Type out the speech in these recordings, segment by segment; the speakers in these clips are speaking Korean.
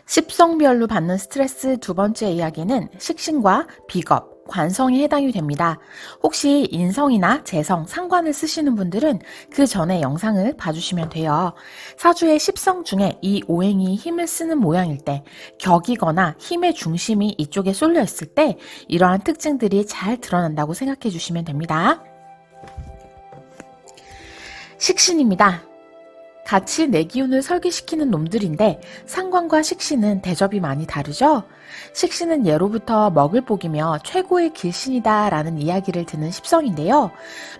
십성별로 받는 스트레스 두 번째 이야기는 식신과 비겁, 관성에 해당이 됩니다. 혹시 인성이나 재성, 상관을 쓰시는 분들은 그 전에 영상을 봐주시면 돼요. 사주의 십성 중에 이 오행이 힘을 쓰는 모양일 때, 격이거나 힘의 중심이 이쪽에 쏠려 있을 때 이러한 특징들이 잘 드러난다고 생각해 주시면 됩니다. 식신입니다. 같이 내 기운을 설계시키는 놈들인데 상관과 식신은 대접이 많이 다르죠? 식신은 예로부터 먹을 복이며 최고의 길신이다 라는 이야기를 듣는 십성인데요.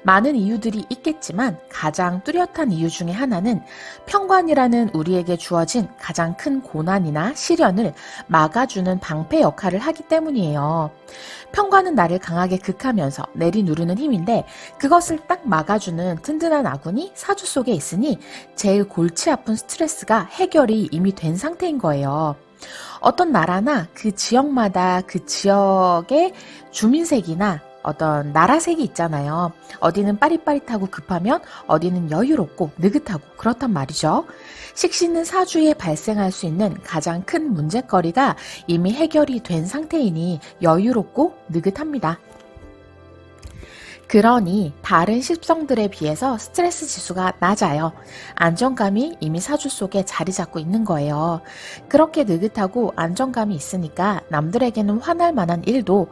많은 이유들이 있겠지만 가장 뚜렷한 이유 중에 하나는 평관이라는 우리에게 주어진 가장 큰 고난이나 시련을 막아주는 방패 역할을 하기 때문이에요. 평관은 나를 강하게 극하면서 내리누르는 힘인데 그것을 딱 막아주는 든든한 아군이 사주 속에 있으니 제일 골치 아픈 스트레스가 해결이 이미 된 상태인 거예요. 어떤 나라나 그 지역마다 그 지역의 주민색이나 어떤 나라색이 있잖아요. 어디는 빠릿빠릿하고 급하면 어디는 여유롭고 느긋하고 그렇단 말이죠. 식신은 사주에 발생할 수 있는 가장 큰 문제거리가 이미 해결이 된 상태이니 여유롭고 느긋합니다. 그러니 다른 십성들에 비해서 스트레스 지수가 낮아요. 안정감이 이미 사주 속에 자리 잡고 있는 거예요. 그렇게 느긋하고 안정감이 있으니까 남들에게는 화날 만한 일도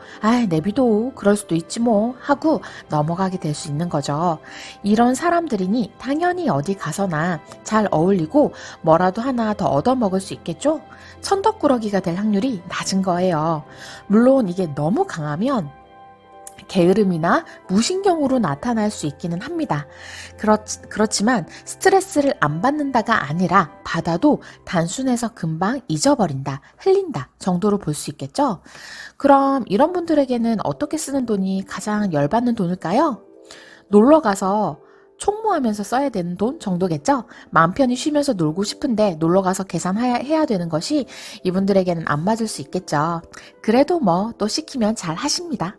내비둬 그럴 수도 있지 뭐 하고 넘어가게 될 수 있는 거죠. 이런 사람들이니 당연히 어디 가서나 잘 어울리고 뭐라도 하나 더 얻어먹을 수 있겠죠? 천덕꾸러기가 될 확률이 낮은 거예요. 물론 이게 너무 강하면 게으름이나 무신경으로 나타날 수 있기는 합니다. 그렇지만 스트레스를 안 받는다가 아니라 받아도 단순해서 금방 잊어버린다, 흘린다 정도로 볼 수 있겠죠? 그럼 이런 분들에게는 어떻게 쓰는 돈이 가장 열받는 돈일까요? 놀러가서 총무하면서 써야 되는 돈 정도겠죠? 마음 편히 쉬면서 놀고 싶은데 놀러가서 계산해야 되는 것이 이분들에게는 안 맞을 수 있겠죠. 그래도 뭐 또 시키면 잘 하십니다.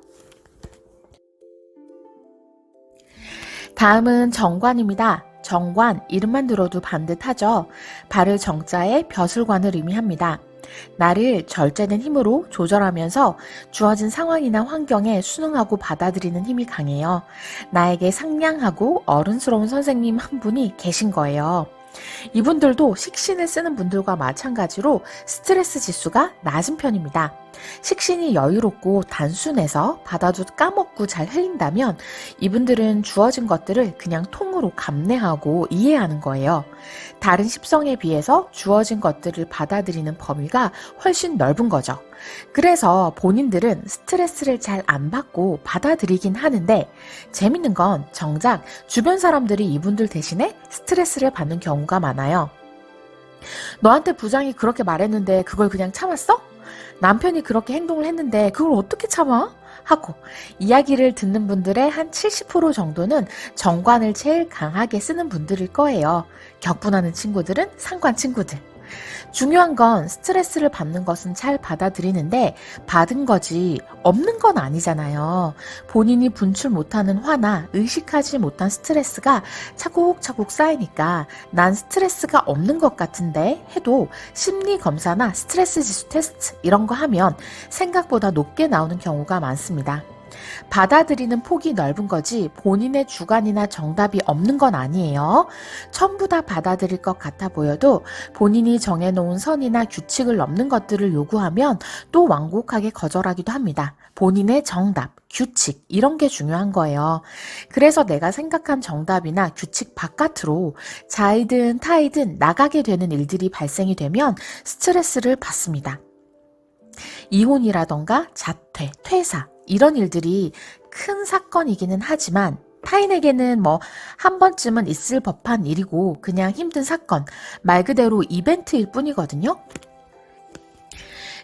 다음은 정관입니다. 정관, 이름만 들어도 반듯하죠. 발을 정자에 벼슬관을 의미합니다. 나를 절제된 힘으로 조절하면서 주어진 상황이나 환경에 순응하고 받아들이는 힘이 강해요. 나에게 상냥하고 어른스러운 선생님 한 분이 계신 거예요. 이분들도 식신을 쓰는 분들과 마찬가지로 스트레스 지수가 낮은 편입니다. 식신이 여유롭고 단순해서 받아도 까먹고 잘 흘린다면 이분들은 주어진 것들을 그냥 통으로 감내하고 이해하는 거예요. 다른 십성에 비해서 주어진 것들을 받아들이는 범위가 훨씬 넓은 거죠. 그래서 본인들은 스트레스를 잘 안 받고 받아들이긴 하는데 재밌는 건 정작 주변 사람들이 이분들 대신에 스트레스를 받는 경우가 많아요. 너한테 부장이 그렇게 말했는데 그걸 그냥 참았어? 남편이 그렇게 행동을 했는데 그걸 어떻게 참아? 하고 이야기를 듣는 분들의 한 70% 정도는 정관을 제일 강하게 쓰는 분들일 거예요. 격분하는 친구들은 상관 친구들. 중요한 건 스트레스를 받는 것은 잘 받아들이는데 받은 거지 없는 건 아니잖아요. 본인이 분출 못하는 화나 의식하지 못한 스트레스가 차곡차곡 쌓이니까 난 스트레스가 없는 것 같은데 해도 심리 검사나 스트레스 지수 테스트 이런 거 하면 생각보다 높게 나오는 경우가 많습니다. 받아들이는 폭이 넓은 거지 본인의 주관이나 정답이 없는 건 아니에요. 전부 다 받아들일 것 같아 보여도 본인이 정해놓은 선이나 규칙을 넘는 것들을 요구하면 또 완곡하게 거절하기도 합니다. 본인의 정답, 규칙 이런 게 중요한 거예요. 그래서 내가 생각한 정답이나 규칙 바깥으로 자이든 타이든 나가게 되는 일들이 발생이 되면 스트레스를 받습니다. 이혼이라던가 자퇴, 퇴사 이런 일들이 큰 사건이기는 하지만 타인에게는 한 번쯤은 있을 법한 일이고 그냥 힘든 사건, 말 그대로 이벤트일 뿐이거든요.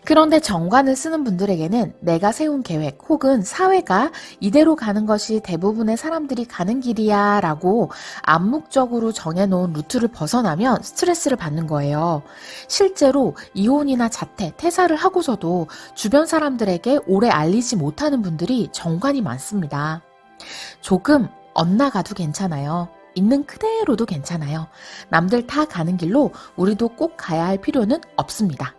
그런데 정관을 쓰는 분들에게는 내가 세운 계획 혹은 사회가 이대로 가는 것이 대부분의 사람들이 가는 길이야 라고 암묵적으로 정해놓은 루트를 벗어나면 스트레스를 받는 거예요. 실제로 이혼이나 자퇴, 퇴사를 하고서도 주변 사람들에게 오래 알리지 못하는 분들이 정관이 많습니다. 조금 엇나가도 괜찮아요. 있는 그대로도 괜찮아요. 남들 다 가는 길로 우리도 꼭 가야 할 필요는 없습니다.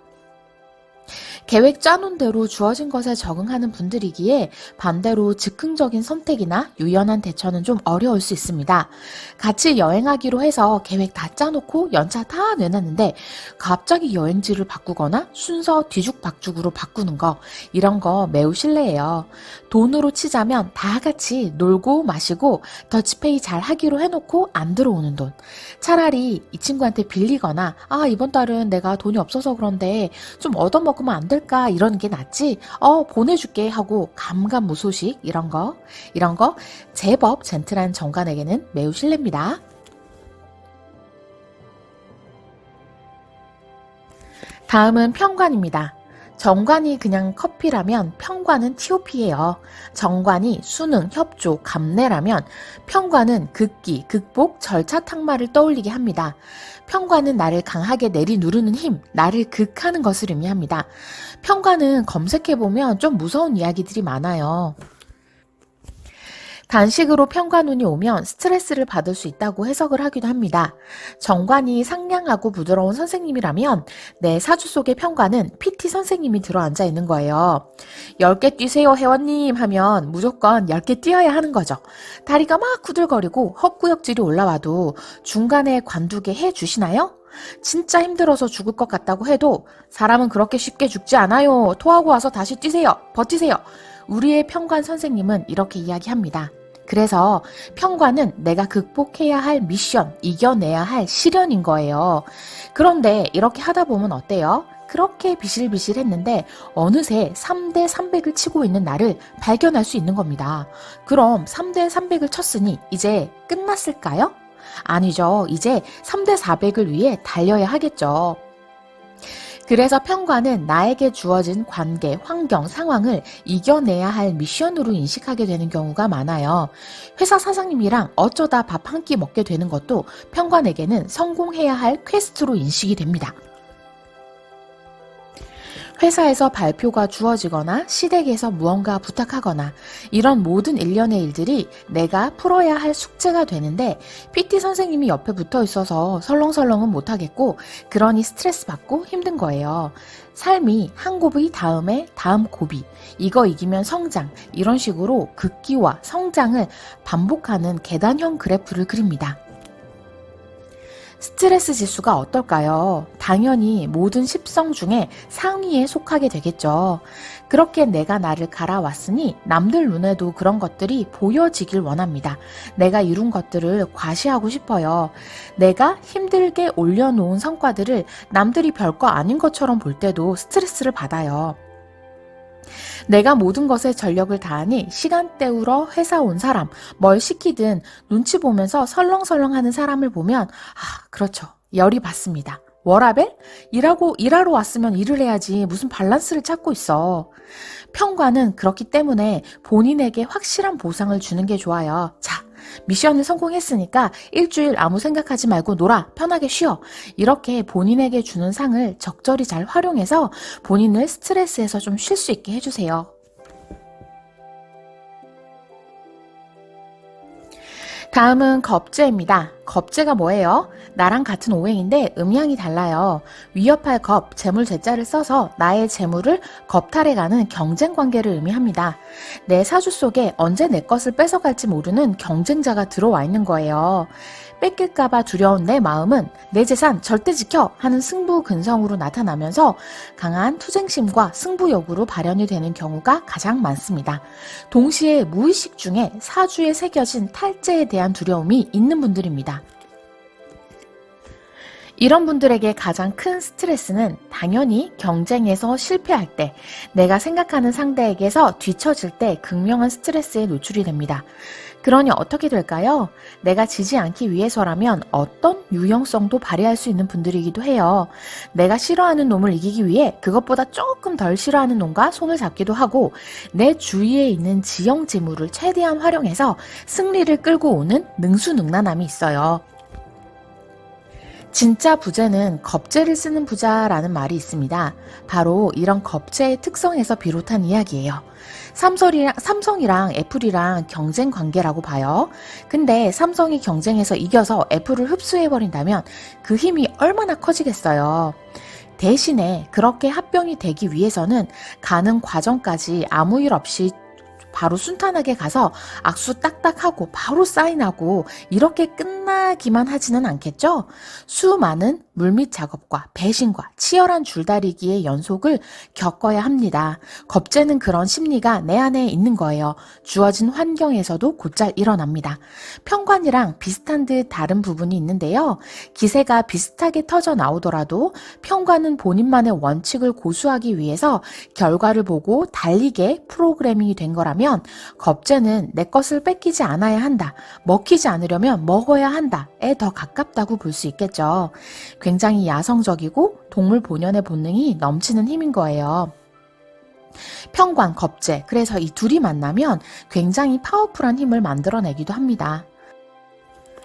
계획 짜놓은 대로 주어진 것에 적응하는 분들이기에 반대로 즉흥적인 선택이나 유연한 대처는 좀 어려울 수 있습니다. 같이 여행하기로 해서 계획 다 짜놓고 연차 다 내놨는데 갑자기 여행지를 바꾸거나 순서 뒤죽박죽으로 바꾸는 거, 이런 거 매우 실례예요. 돈으로 치자면 다 같이 놀고 마시고 더치페이 잘 하기로 해놓고 안 들어오는 돈. 차라리 이 친구한테 빌리거나 이번 달은 내가 돈이 없어서 그런데 좀 얻어먹으면 안 될까 이러는 게 낫지. 보내줄게 하고 감감무소식 이런 거 제법 젠틀한 정관에게는 매우 실례입니다. 다음은 평관입니다. 정관이 그냥 커피라면 평관은 TOP예요. 정관이 수능, 협조, 감내라면 평관은 극기, 극복, 절차 탁마를 떠올리게 합니다. 평관은 나를 강하게 내리누르는 힘, 나를 극하는 것을 의미합니다. 평관은 검색해보면 좀 무서운 이야기들이 많아요. 단식으로 평관운이 오면 스트레스를 받을 수 있다고 해석을 하기도 합니다. 정관이 상냥하고 부드러운 선생님이라면 내 사주 속의 평관은 PT 선생님이 들어앉아 있는 거예요. 10개 뛰세요 회원님 하면 무조건 10개 뛰어야 하는 거죠. 다리가 막 후들거리고 헛구역질이 올라와도 중간에 관두게 해주시나요? 진짜 힘들어서 죽을 것 같다고 해도 사람은 그렇게 쉽게 죽지 않아요. 토하고 와서 다시 뛰세요. 버티세요. 우리의 평관 선생님은 이렇게 이야기합니다. 그래서 평관은 내가 극복해야 할 미션, 이겨내야 할 시련인 거예요. 그런데 이렇게 하다 보면 어때요? 그렇게 비실비실했는데 어느새 3대 300을 치고 있는 나를 발견할 수 있는 겁니다. 그럼 3대 300을 쳤으니 이제 끝났을까요? 아니죠. 이제 3대 400을 위해 달려야 하겠죠. 그래서 평관은 나에게 주어진 관계, 환경, 상황을 이겨내야 할 미션으로 인식하게 되는 경우가 많아요. 회사 사장님이랑 어쩌다 밥 한 끼 먹게 되는 것도 평관에게는 성공해야 할 퀘스트로 인식이 됩니다. 회사에서 발표가 주어지거나 시댁에서 무언가 부탁하거나 이런 모든 일련의 일들이 내가 풀어야 할 숙제가 되는데 PT 선생님이 옆에 붙어 있어서 설렁설렁은 못하겠고 그러니 스트레스 받고 힘든 거예요. 삶이 한 고비 다음에 다음 고비, 이거 이기면 성장, 이런 식으로 극기와 성장을 반복하는 계단형 그래프를 그립니다. 스트레스 지수가 어떨까요? 당연히 모든 10성 중에 상위에 속하게 되겠죠. 그렇게 내가 나를 갈아왔으니 남들 눈에도 그런 것들이 보여지길 원합니다. 내가 이룬 것들을 과시하고 싶어요. 내가 힘들게 올려놓은 성과들을 남들이 별거 아닌 것처럼 볼 때도 스트레스를 받아요. 내가 모든 것에 전력을 다하니 시간 때우러 회사 온 사람, 뭘 시키든 눈치 보면서 설렁설렁하는 사람을 보면 그렇죠. 열이 받습니다. 워라벨? 일하러 왔으면 일을 해야지 무슨 밸런스를 찾고 있어. 평관은 그렇기 때문에 본인에게 확실한 보상을 주는 게 좋아요. 자, 미션을 성공했으니까 일주일 아무 생각하지 말고 놀아, 편하게 쉬어. 이렇게 본인에게 주는 상을 적절히 잘 활용해서 본인을 스트레스에서 좀 쉴 수 있게 해주세요. 다음은 겁재입니다. 겁재가 뭐예요? 나랑 같은 오행인데 음양이 달라요. 위협할 겁, 재물 재자를 써서 나의 재물을 겁탈해가는 경쟁 관계를 의미합니다. 내 사주 속에 언제 내 것을 뺏어갈지 모르는 경쟁자가 들어와 있는 거예요. 뺏길까봐 두려운 내 마음은 내 재산 절대 지켜 하는 승부 근성으로 나타나면서 강한 투쟁심과 승부욕으로 발현이 되는 경우가 가장 많습니다. 동시에 무의식 중에 사주에 새겨진 탈재에 대한 두려움이 있는 분들입니다. 이런 분들에게 가장 큰 스트레스는 당연히 경쟁에서 실패할 때, 내가 생각하는 상대에게서 뒤처질 때 극명한 스트레스에 노출이 됩니다. 그러니 어떻게 될까요? 내가 지지 않기 위해서라면 어떤 유용성도 발휘할 수 있는 분들이기도 해요. 내가 싫어하는 놈을 이기기 위해 그것보다 조금 덜 싫어하는 놈과 손을 잡기도 하고 내 주위에 있는 지형지물을 최대한 활용해서 승리를 끌고 오는 능수능란함이 있어요. 진짜 부재는 겁재를 쓰는 부자라는 말이 있습니다. 바로 이런 겁재의 특성에서 비롯한 이야기예요. 삼성이랑 애플이랑 경쟁 관계라고 봐요. 근데 삼성이 경쟁에서 이겨서 애플을 흡수해버린다면 그 힘이 얼마나 커지겠어요. 대신에 그렇게 합병이 되기 위해서는 가는 과정까지 아무 일 없이 바로 순탄하게 가서 악수 딱딱하고 바로 사인하고 이렇게 끝나기만 하지는 않겠죠? 수많은 물밑 작업과 배신과 치열한 줄다리기의 연속을 겪어야 합니다. 겁재는 그런 심리가 내 안에 있는 거예요. 주어진 환경에서도 곧잘 일어납니다. 평관이랑 비슷한 듯 다른 부분이 있는데요. 기세가 비슷하게 터져 나오더라도 평관은 본인만의 원칙을 고수하기 위해서 결과를 보고 달리게 프로그래밍이 된 거라면 겁재는 내 것을 뺏기지 않아야 한다, 먹히지 않으려면 먹어야 한다에 더 가깝다고 볼 수 있겠죠. 굉장히 야성적이고 동물 본연의 본능이 넘치는 힘인 거예요. 평관, 겁재, 그래서 이 둘이 만나면 굉장히 파워풀한 힘을 만들어내기도 합니다.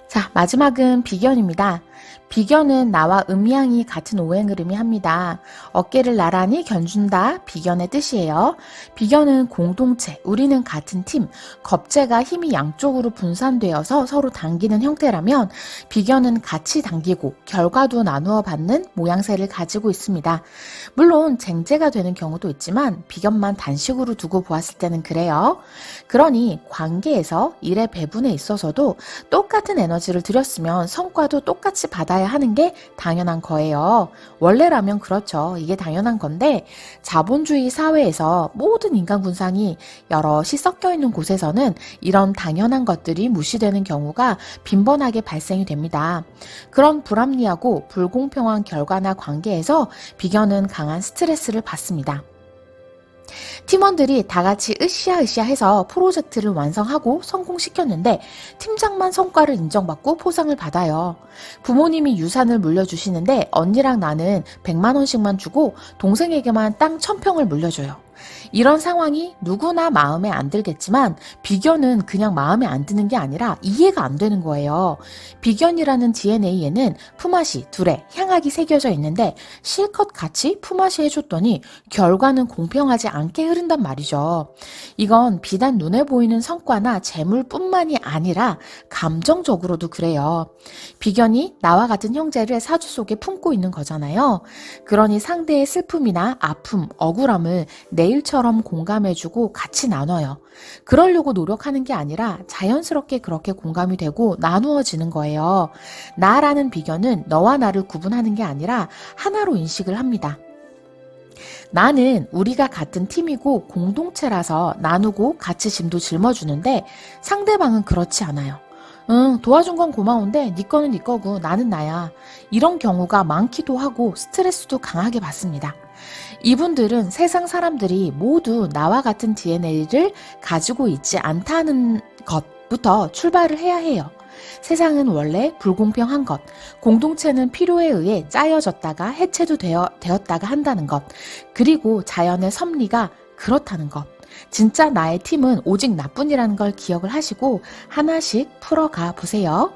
자, 마지막은 비견입니다. 비견은 나와 음양이 같은 오행을 의미합니다. 어깨를 나란히 견준다, 비견의 뜻이에요. 비견은 공동체, 우리는 같은 팀, 겁재가 힘이 양쪽으로 분산되어서 서로 당기는 형태라면 비견은 같이 당기고 결과도 나누어 받는 모양새를 가지고 있습니다. 물론 쟁제가 되는 경우도 있지만 비견만 단식으로 두고 보았을 때는 그래요. 그러니 관계에서 일의 배분에 있어서도 똑같은 에너지를 들였으면 성과도 똑같이 받아야 하는 게 당연한 거예요. 원래라면 그렇죠. 이게 당연한 건데 자본주의 사회에서 모든 인간 군상이 여럿이 섞여 있는 곳에서는 이런 당연한 것들이 무시되는 경우가 빈번하게 발생이 됩니다. 그런 불합리하고 불공평한 결과나 관계에서 비견은 강한 스트레스를 받습니다. 팀원들이 다 같이 으쌰으쌰 해서 프로젝트를 완성하고 성공시켰는데 팀장만 성과를 인정받고 포상을 받아요. 부모님이 유산을 물려주시는데 언니랑 나는 100만 원씩만 주고 동생에게만 땅 1000평을 물려줘요. 이런 상황이 누구나 마음에 안 들겠지만 비견은 그냥 마음에 안 드는 게 아니라 이해가 안 되는 거예요. 비견이라는 DNA에는 품앗이, 둘에 향악이 새겨져 있는데 실컷 같이 품앗이 해줬더니 결과는 공평하지 않게 흐른단 말이죠. 이건 비단 눈에 보이는 성과나 재물뿐만이 아니라 감정적으로도 그래요. 비견이 나와 같은 형제를 사주 속에 품고 있는 거잖아요. 그러니 상대의 슬픔이나 아픔, 억울함을 내 일처럼 공감해주고 같이 나눠요. 그러려고 노력하는 게 아니라 자연스럽게 그렇게 공감이 되고 나누어지는 거예요. 나라는 비견은 너와 나를 구분하는 게 아니라 하나로 인식을 합니다. 나는 우리가 같은 팀이고 공동체라서 나누고 같이 짐도 짊어주는데 상대방은 그렇지 않아요. 응, 도와준 건 고마운데 네 거는 네 거고 나는 나야. 이런 경우가 많기도 하고 스트레스도 강하게 받습니다. 이분들은 세상 사람들이 모두 나와 같은 DNA를 가지고 있지 않다는 것부터 출발을 해야 해요. 세상은 원래 불공평한 것, 공동체는 필요에 의해 짜여졌다가 해체도 되었다가 한다는 것, 그리고 자연의 섭리가 그렇다는 것. 진짜 나의 팀은 오직 나뿐이라는 걸 기억을 하시고 하나씩 풀어가 보세요.